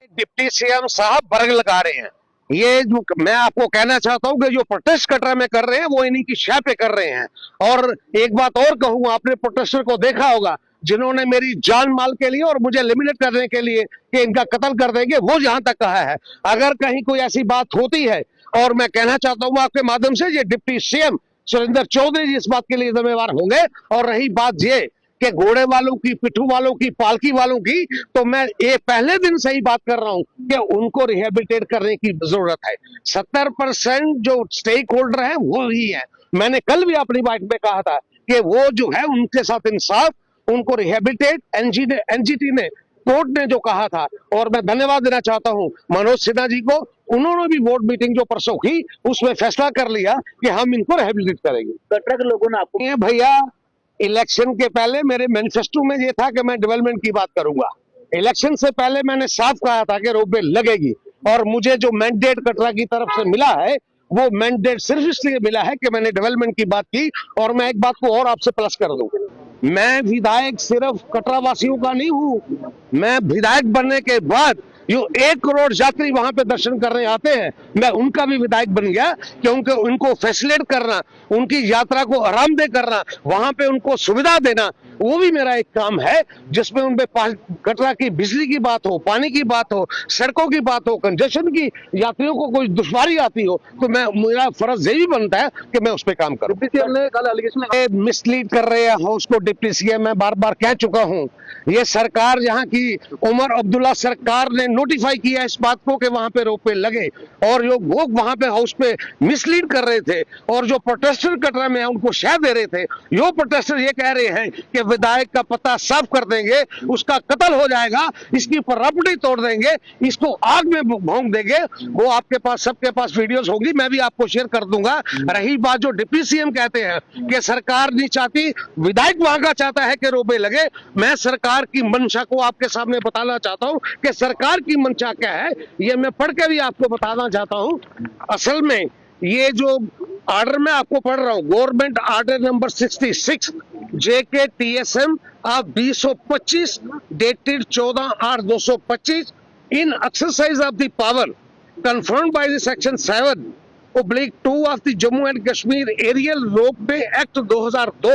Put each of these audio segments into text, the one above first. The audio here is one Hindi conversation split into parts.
डिप्टी सीएम साहब बरग लगा रहे हैं। ये जो मैं आपको कहना चाहता हूं कि जो प्रोटेस्ट कटरा में कर रहे हैं वो इन्हीं की शय पे कर रहे हैं। और एक बात और कहूं, आपने प्रोटेस्टर को देखा होगा जिन्होंने मेरी जान माल के लिए और मुझे एलिमिनेट करने के लिए कि इनका कत्ल कर देंगे, वो जहां तक कहा है। अगर कहीं कोई ऐसी बात होती है, और मैं कहना चाहता हूं आपके माध्यम से, ये डिप्टी सीएम सुरेंद्र चौधरी जी इस बात के लिए जिम्मेवार होंगे। और रही बात ये कि घोड़े वालों की, पिट्ठू वालों की, पालकी वालों की, तो मैं ये पहले दिन से ही बात कर रहा हूं कि उनको रिहेबिलिटेट करने की जरूरत है। 70% जो स्टेक होल्डर है वो ही है। मैंने कल भी अपनी बाइट में कहा था कि वो जो है उनके साथ इंसाफ, उनको रिहेबिलिटेट एनजीटी ने, कोर्ट ने जो कहा था। और मैं धन्यवाद देना चाहता हूं मनोज सिन्हा जी को, उन्होंने भी बोर्ड मीटिंग जो परसों की उसमें फैसला कर लिया कि हम इनको रिहेबिलिटेट करेंगे। कटरा के लोगों ने आपको भैया, इलेक्शन के पहले मेरे मैनिफेस्टो में ये था कि मैं डेवलपमेंट की बात करूंगा। इलेक्शन से पहले मैंने साफ कहा था कि रोपवे लगेगी, और मुझे जो मैंडेट कटरा की तरफ से मिला है वो मैंडेट सिर्फ इसलिए मिला है कि मैंने डेवलपमेंट की बात की। और मैं एक बात को और आपसे प्लस कर दूं, मैं विधायक सिर्फ कटरा वासियों का नहीं हूं। मैं विधायक बनने के बाद जो 1 करोड़ यात्री वहां पे दर्शन करने आते हैं, मैं उनका भी विधायक बन गया, क्योंकि उनको फैसिलिटेट करना, उनकी यात्रा को आरामदेह करना, वहां पे उनको सुविधा देना, वो भी मेरा एक काम है। जिसमें उनपे कटरा की बिजली की बात हो, पानी की बात हो, सड़कों की बात हो, कंजेशन की, यात्रियों को कोई दुश्वारी आती हो, तो मैं, मेरा फर्ज यही बनता है कि मैं उस पर काम करूं। डिप्टी सीएम ने कल एलिगेशन मिसलीड कर रहे हैं हाउस को डिप्टी सीएम। मैं बार बार कह चुका हूं, ये सरकार, यहाँ की उमर अब्दुल्ला सरकार ने नोटिफाई किया इस बात को कि वहां पे रोपवे लगे, और जो वो वहां पे हाउस पे मिसलीड कर रहे थे, और जो प्रोटेस्टर कटरा में उनको शह दे रहे थे, यो प्रोटेस्टर ये कह रहे हैं कि विधायक का पता साफ कर देंगे, उसका कत्ल हो जाएगा, इसकी प्रॉपर्टी तोड़ देंगे, इसको आग में भोंक देंगे। वो आपके पास, सबके पास वीडियोस होंगी, मैं भी आपको शेयर कर दूंगा। रही बात जो डिप्टी सीएम कहते हैं कि सरकार नहीं चाहती, विधायक वहां का चाहता है कि रोपवे लगे, मैं सरकार की मंशा को आपके सामने बताना चाहता हूं कि सरकार की मंशा क्या है, ये मैं पढ़ के भी आपको बताना चाहता हूं। असल में ये जो ऑर्डर मैं आपको पढ़ रहा हूं, government order number 66 JKTSM of 2025 dated 14/8/2025 in exercise of the power confirmed by the section 7/2 of the Jammu and Kashmir Aerial Ropeway Act 2002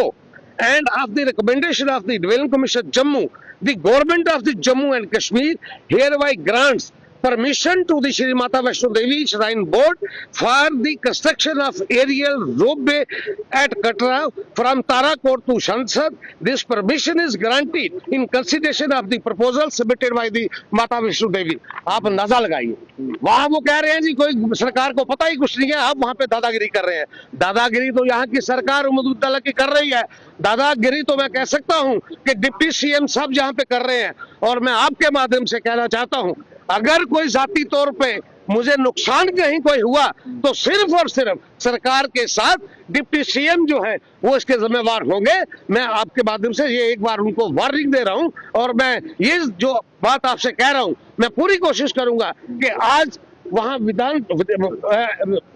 and of the recommendation of the Development Commission Jammu, the government of the Jammu and Kashmir hereby grants permission to the Shri Mata Vaishno Devi Shrine Board for the construction of aerial ropeway at Katra from Tarakot to Sansad. This permission is granted in consideration of the proposal submitted by the Mata Vaishno Devi. आप अंदाजा लगाइए, वहां वो कह रहे हैं जी कोई सरकार को पता ही कुछ नहीं है, आप वहां पे दादागिरी कर रहे हैं। दादागिरी तो यहाँ की सरकार उम्मीदुल्लाह की कर रही है। दादागिरी तो मैं कह सकता हूँ कि डिप्टी सीएम साहब जहाँ पे कर रहे हैं। और मैं आपके माध्यम से कहना चाहता हूँ, अगर कोई जाती तौर पे मुझे नुकसान कहीं कोई हुआ तो सिर्फ और सिर्फ सरकार के साथ डिप्टी सीएम जो है वो इसके जिम्मेवार होंगे। मैं आपके माध्यम से ये एक बार उनको वार्निंग दे रहा हूं, और मैं ये जो बात आपसे कह रहा हूं, मैं पूरी कोशिश करूंगा कि आज वहां विधान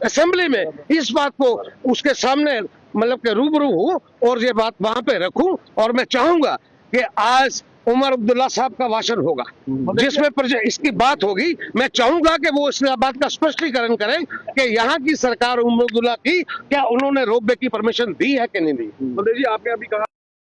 असेंबली में इस बात को उसके सामने मतलब के रूबरू हूं और ये बात वहां पे रखूं। और मैं चाहूंगा कि आज उमर अब्दुल्ला साहब का भाषण होगा जिसमें इसकी बात होगी। मैं चाहूंगा कि वो इस बात का स्पष्टीकरण करें कि यहाँ की सरकार उमर अब्दुल्ला की क्या उन्होंने रोपवे की परमिशन दी है कि नहीं दी। जी आपने अभी कहा